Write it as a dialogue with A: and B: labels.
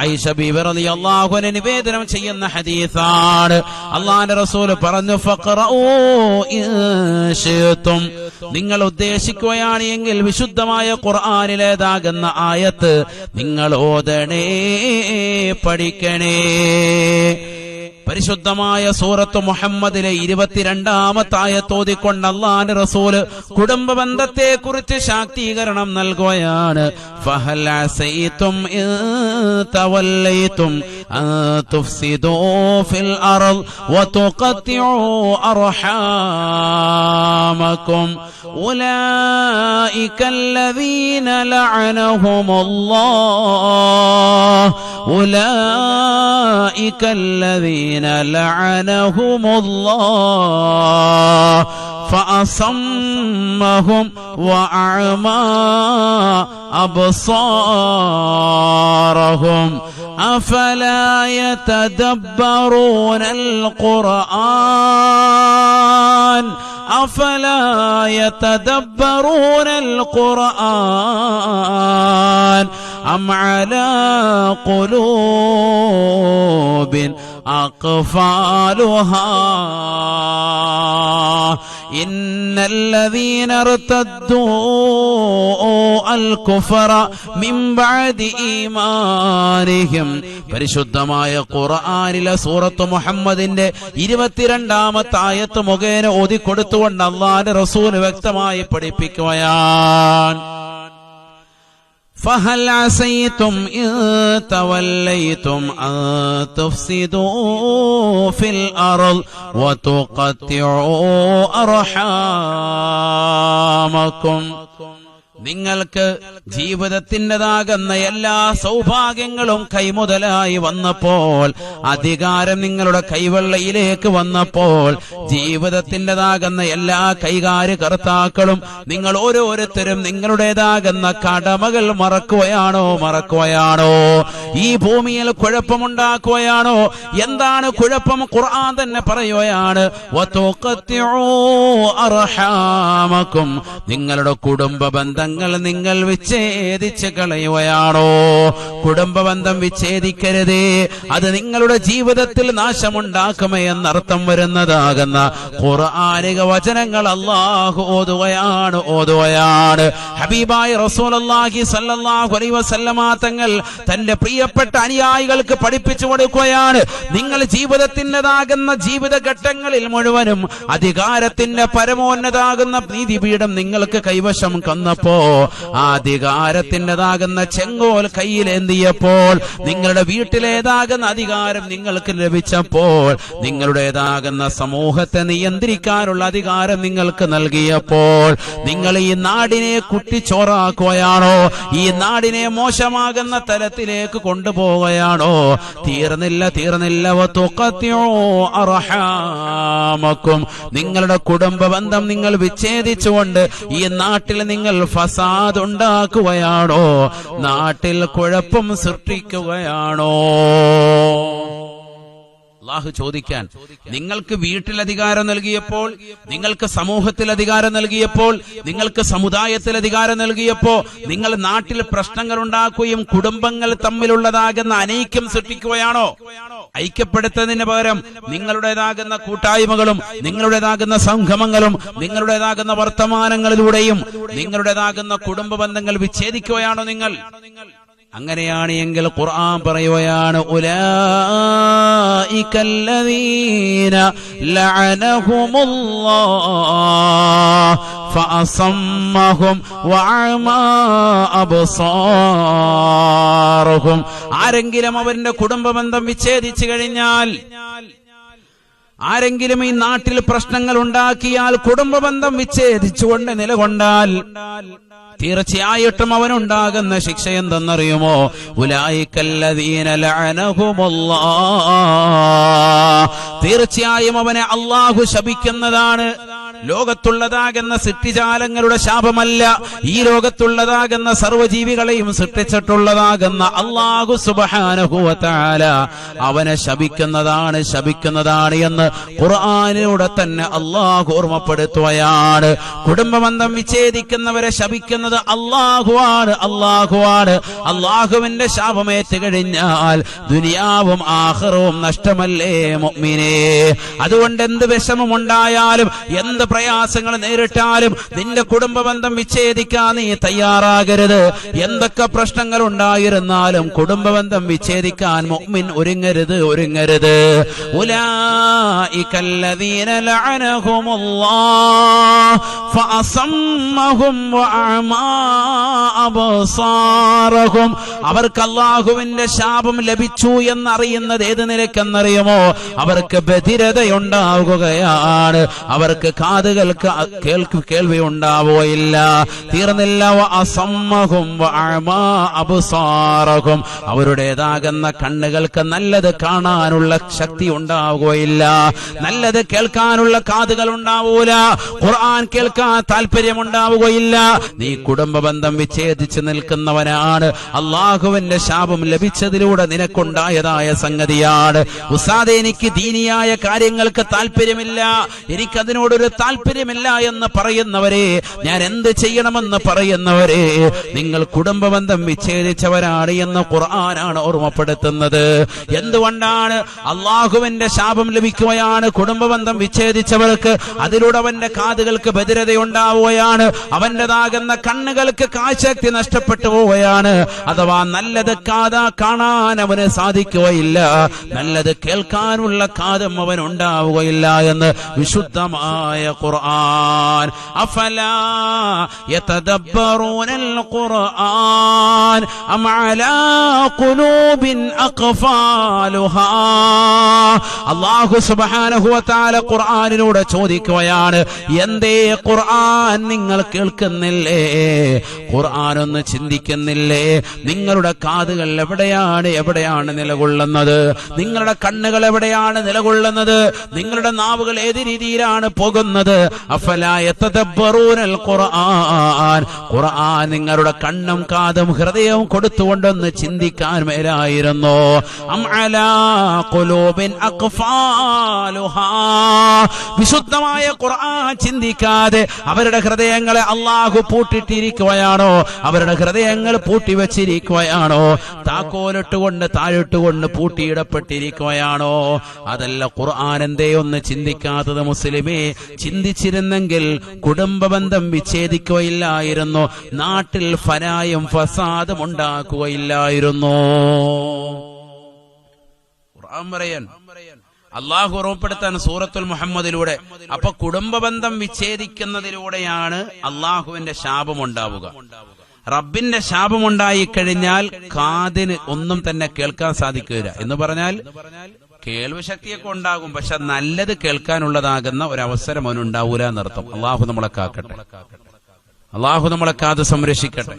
A: ആയിഷ ബീവി റളിയല്ലാഹു അൻഹ നിവേദനം ചെയ്യുന്ന ഹദീസാണ്. അല്ലാഹുവിന്റെ റസൂൽ പറഞ്ഞു, ഫഖറഊ ഇൻ ശിഅ്തും, നിങ്ങൾ ഉദ്ദേശിക്കുകയാണ് എങ്കിൽ വിശുദ്ധമായ ഖുർആനിലേതാകുന്ന ആയത്ത് നിങ്ങൾ ഓതണേ, പഠിക്കണേ. പരിശുദ്ധമായ സൂറത്ത് മുഹമ്മദിലെ 22-ാമത്തെ ആയത്ത് ഓതിക്കൊണ്ട് അല്ലാഹുവിന്റെ റസൂല് കുടുംബ ബന്ധത്തെ കുറിച്ച് ശാക്തീകരണം നൽകുകയാണ്. ഫഹൽ അസൈതും ഇൻ തവല്ലൈതും അൻ തുഫ്സിദൂ ഫിൽ അർള് വതുഖത്തിഉ അർഹാമകും ഉലൈക അല്ലദീന ലഅനഹുമുല്ലാഹ് ഉലൈക അല്ലദീന لعنهم الله فأصمهم وأعمى أبصارهم أفلا يتدبرون القرآن أفلا يتدبرون القرآن أم على قلوب أقفالها إن الذين ارتدوا الكفر من بعد إيمانهم. പരിശുദ്ധമായ ഖുർആനിലെ സൂറത്ത് മുഹമ്മദിന്റെ 22-ാമത്തെ ആയത്ത് മുഖേന ഓതിക്കൊടുത്തുകൊണ്ട് അല്ലാഹുവിന്റെ റസൂൽ വ്യക്തമായി പഠിപ്പിക്കുകയാണ്. فهل عسيتم إن توليتم أن تفسدوا في الأرض وتقطعوا أرحامكم. നിങ്ങൾക്ക് ജീവിതത്തിൻ്റെതാകുന്ന എല്ലാ സൗഭാഗ്യങ്ങളും കൈമുതലായി വന്നപ്പോൾ, അധികാരം നിങ്ങളുടെ കൈവെള്ളയിലേക്ക് വന്നപ്പോൾ, ജീവിതത്തിൻ്റെതാകുന്ന എല്ലാ കൈകാര്യകർത്താക്കളും നിങ്ങൾ ഓരോരുത്തരും നിങ്ങളുടേതാകുന്ന കടമകൾ മറക്കുകയാണോ? ഈ ഭൂമിയിൽ കുഴപ്പമുണ്ടാക്കുകയാണോ? എന്താണ് കുഴപ്പം? ഖുർആൻ തന്നെ പറയുകയാണ്, വതുഖത്തിഉ അർഹാമകും, നിങ്ങളുടെ കുടുംബ ബന്ധങ്ങൾ നിങ്ങൾ വിച്ഛേദിച്ച് കളയുകയാണോ? കുടുംബബന്ധം വിച്ഛേദിക്കരുതേ, അത് നിങ്ങളുടെ ജീവിതത്തിൽ നാശമുണ്ടാക്കുമേ എന്നർത്ഥം വരുന്നതാകുന്ന ഖുർആനിക വചനങ്ങൾ അല്ലാഹു ഓതുകയാണ്. ഹബീബായ റസൂലുള്ളാഹി സ്വല്ലല്ലാഹു അലൈഹി വസല്ലമ തങ്ങൾ തന്റെ പ്രിയപ്പെട്ട അനുയായികൾക്ക് പഠിപ്പിച്ചു കൊടുക്കുകയാണ്. നിങ്ങൾ ജീവിതത്തിൻ്റെതാകുന്ന ജീവിതഘട്ടങ്ങളിൽ മുഴുവനും അധികാരത്തിന്റെ പരമോന്നതാകുന്ന നീതിപീഠം നിങ്ങൾക്ക് കൈവശം കന്നപ്പോ, ആ അധികാരത്തിൻ്റെതാകുന്ന ചെങ്കോൽ കയ്യിലേന്തിയപ്പോൾ, നിങ്ങളുടെ വീട്ടിലേതാകുന്ന അധികാരം നിങ്ങൾക്ക് ലഭിച്ചപ്പോൾ, നിങ്ങളുടേതാകുന്ന സമൂഹത്തെ നിയന്ത്രിക്കാനുള്ള അധികാരം നിങ്ങൾക്ക് നൽകിയപ്പോൾ, നിങ്ങൾ ഈ നാടിനെ കുട്ടിച്ചോറാക്കുകയാണോ? ഈ നാടിനെ മോശമാകുന്ന തലത്തിലേക്ക് കൊണ്ടുപോവുകയാണോ? തീർന്നില്ല. വതുഖത്തിഉ അർഹാമകും, നിങ്ങളുടെ കുടുംബ ബന്ധം നിങ്ങൾ വിച്ഛേദിച്ചുകൊണ്ട് ഈ നാട്ടിൽ നിങ്ങൾ ഫസാദ് ഉണ്ടാക്കുകയാണോ? നാട്ടിൽ കുഴപ്പം സൃഷ്ടിക്കുകയാണോ? അല്ലാഹു ചോദിക്കാൻ, നിങ്ങൾക്ക് വീട്ടിൽ അധികാരം നൽകിയപ്പോൾ, നിങ്ങൾക്ക് സമൂഹത്തിൽ അധികാരം നൽകിയപ്പോൾ, നിങ്ങൾക്ക് സമുദായത്തിൽ അധികാരം നൽകിയപ്പോ, നിങ്ങൾ നാട്ടിൽ പ്രശ്നങ്ങൾ ഉണ്ടാക്കുകയും കുടുംബങ്ങൾ തമ്മിലുള്ളതാകുന്ന അനൈക്യം സൃഷ്ടിക്കുകയാണോ? ഐക്യപ്പെടുത്തുന്നതിന് പകരം നിങ്ങളുടേതാകുന്ന കൂട്ടായ്മകളും നിങ്ങളുടേതാകുന്ന സംഗമങ്ങളും നിങ്ങളുടേതാകുന്ന വർത്തമാനങ്ങളിലൂടെയും നിങ്ങളുടേതാകുന്ന കുടുംബ ബന്ധങ്ങൾ വിച്ഛേദിക്കുകയാണോ നിങ്ങൾ? അങ്ങനെയാണ് എങ്കിൽ ഖുർആൻ പറയുകയാണ്, ഉലൈകല്ലദീന ലഅനഹുമുല്ലാഹ് ഫഅസമ്മഹും വഅമാ അബ്സാറഹും. ആരെങ്കിലും അവരുടെ കുടുംബ ബന്ധം വിച്ഛേദിച്ചു കഴിഞ്ഞാൽ, ആരെങ്കിലും ഈ നാട്ടിൽ പ്രശ്നങ്ങൾ ഉണ്ടാക്കിയാൽ, കുടുംബ ബന്ധം വിച്ഛേദിച്ചുകൊണ്ട് നിലകൊണ്ടാൽ, തീർച്ചയായിട്ടും അവനുണ്ടാകുന്ന ശിക്ഷ എന്തെന്നറിയുമോ? ഉലൈകല്ലദീന ലഅനഹുമുല്ലാഹ്, തീർച്ചയായും അവനെ അല്ലാഹു ശപിക്കുന്നതാണ്. ലോകത്തുള്ളതാകുന്ന സൃഷ്ടിജാലങ്ങളുടെ ശാപമല്ല, ഈ ലോകത്തുള്ളതാകുന്ന സർവ്വജീവികളെയും സൃഷ്ടിച്ചിട്ടുള്ളതാകുന്ന അല്ലാഹു സുബ്ഹാനഹു വ തആല അവനെ ശപിക്കുന്നതാണ് എന്ന് ഖുർആനിലൂടെ തന്നെ അല്ലാഹു ഓർമ്മപ്പെടുത്തുകയാണ്. കുടുംബബന്ധം വിച്ഛേദിക്കുന്നവരെ ശപിക്കുന്നത് അല്ലാഹുവാണ്. അല്ലാഹുവിന്റെ ശാപമേറ്റ് കഴിഞ്ഞാൽ ദുനിയാവും ആഖിറവും നഷ്ടമല്ലേ മുഅ്മിനേ? അതുകൊണ്ട് എന്ത് വിഷമമുണ്ടായാലും എന്ത് പ്രയാസങ്ങൾ നേരിട്ടാലും നിന്റെ കുടുംബബന്ധം വിച്ഛേദിക്കാൻ നീ തയ്യാറാകരുത്. എന്തൊക്കെ പ്രശ്നങ്ങൾ ഉണ്ടായിരുന്നാലും കുടുംബബന്ധം വിച്ഛേദിക്കാൻ മുഅ്മിൻ ഒരുങ്ങരുത്. ഉലൈകല്ലദീന ലഅനഹുമുല്ലാഹ് ഫഅസമ്മഹും വഅമാ അബ്സാറഹും. അവർക്ക് അല്ലാഹുവിന്റെ ശാപം ലഭിച്ചു എന്നറിയുന്നത് ഏത് നിലക്കെന്നറിയുമോ? അവർക്ക് ബധിരതയുണ്ടാവുകയാണ്, അവർക്ക് കാതുകൾക്ക് കേൾവി ഉണ്ടാവുകയില്ല. തീർന്നില്ല, വഅസമ്മഹും വഅമാ അബ്സാറഹും. അവരുടേതാകുന്ന കണ്ണുകൾക്ക് നല്ലത് കാണാനുള്ള ശക്തി ഉണ്ടാവുകയില്ല, നല്ലത് കേൾക്കാനുള്ള കാതുകൾ ഉണ്ടാവൂല, ഖുർആൻ കേൾക്കാൻ താല്പര്യമുണ്ടാവുകയില്ല. നീ കുടുംബബന്ധം വിച്ഛേദിച്ച് നിൽക്കുന്നവനാണ്. അള്ളാഹുവിന്റെ ശാപം ലഭിച്ചതിലൂടെ നിനക്കുണ്ടായതായ സംഗതിയാണ്. ഉസ്താദേ, എനിക്ക് ദീനിയായ കാര്യങ്ങൾക്ക് താല്പര്യമില്ല, എനിക്കതിനോടൊരു താല്പര്യമില്ല എന്ന് പറയുന്നവരെ, ഞാൻ എന്ത് ചെയ്യണമെന്ന് പറയുന്നവരെ, നിങ്ങൾ കുടുംബബന്ധം വിച്ഛേദിച്ചവരാണ് എന്ന് ഖുർആനാണ് ഓർമ്മപ്പെടുത്തുന്നത്. എന്തുകൊണ്ടാണ്? അള്ളാഹുവിന്റെ ശാപം ലഭിക്കുകയാണ് കുടുംബബന്ധം വിച്ഛേദിച്ചവർക്ക്. അതിലൂടെ അവന്റെ കാതുകൾക്ക് ബധിരതയുണ്ടാവുകയാണ്, അവന്റേതാകുന്ന കണ്ണുകൾക്ക് കാഴ്ചശക്തി നഷ്ടപ്പെട്ടു പോവുകയാണ്. അഥവാ നല്ലത് കാണാൻ അവന് സാധിക്കുകയില്ല, നല്ലത് കേൾക്കാനുള്ള കാതും അവൻ ഉണ്ടാവുകയില്ല എന്ന് വിശുദ്ധമായ ഖുർആൻ. അഫലാ യതദബ്ബറൂനൽ ഖുർആൻ അം അലാ ഖുലൂബിൻ അഖ്ഫാലുഹാ. അല്ലാഹു സുബ്ഹാനഹു വ തആല ഖുർആനിലൂടെ ചോദിക്കുകയാണ്, എന്തേ ഖുർആൻ നിങ്ങൾ കേൾക്കുന്നില്ലേ? ഖുർആൻ ഒന്ന് ചിന്തിക്കുന്നില്ലേ? നിങ്ങളുടെ കാതുകൾ എവിടെയാണ് നിലകൊള്ളുന്നത്? നിങ്ങളുടെ കണ്ണുകൾ എവിടെയാണ് നിലകൊള്ളുന്നത്? നിങ്ങളുടെ നാവുകൾ ഏത് രീതിയിലാണ് പോകുന്നത്? അഫലാ യതദബ്ബറൂനൽ ഖുർആൻ. ഖുർആൻ നിങ്ങളുടെ കണ്ണും കാതും ഹൃദയവും കൊടുത്തുകൊണ്ടൊന്ന് ചിന്തിക്കാൻ മേലായിരുന്നു. അം അലാ ഖുലൂബിൻ അഖ്ഫാലുഹാ. വിശുദ്ധമായ ഖുർആൻ ചിന്തിക്കാതെ അവരുടെ ഹൃദയങ്ങളെ അല്ലാഹു പൂട്ടിട്ടിരിക്കുകയാണോ? അവരുടെ ഹൃദയങ്ങൾ പൂട്ടിവെച്ചിരിക്കുകയാണോ? താക്കോലിട്ടുകൊണ്ട് താഴിട്ടുകൊണ്ട് പൂട്ടിയിടപ്പെട്ടിരിക്കുകയാണോ? അതല്ല. ഖുർആൻ എന്തേ ഒന്ന് ചിന്തിക്കാത്തത് മുസ്ലിമേ? ചിന്തിച്ചിരുന്നെങ്കിൽ കുടുംബബന്ധം വിച്ഛേദിക്കുകയില്ലായിരുന്നു, നാട്ടിൽ ഫനായും ഫസാദും ഉണ്ടാക്കുകയില്ലായിരുന്നു. ഖുർആൻ പറയാൻ അള്ളാഹു ഓർമ്മപ്പെടുത്താൻ സൂറത്തുൽ മുഹമ്മദിലൂടെ. അപ്പൊ കുടുംബബന്ധം വിച്ഛേദിക്കുന്നതിലൂടെയാണ് അള്ളാഹുവിന്റെ ശാപം ഉണ്ടാവുക. റബ്ബിന്റെ ശാപമുണ്ടായി കഴിഞ്ഞാൽ കാതിന് ഒന്നും തന്നെ കേൾക്കാൻ സാധിക്കില്ല. എന്ന് പറഞ്ഞാൽ കേൾവി ശക്തിയൊക്കെ ഉണ്ടാകും, പക്ഷെ നല്ലത് കേൾക്കാനുള്ളതാകുന്ന ഒരവസരം അവനുണ്ടാവൂല എന്നർത്ഥം. അള്ളാഹു നമ്മളെ കാക്കട്ടെ, അള്ളാഹു നമ്മളെ കാത് സംരക്ഷിക്കട്ടെ.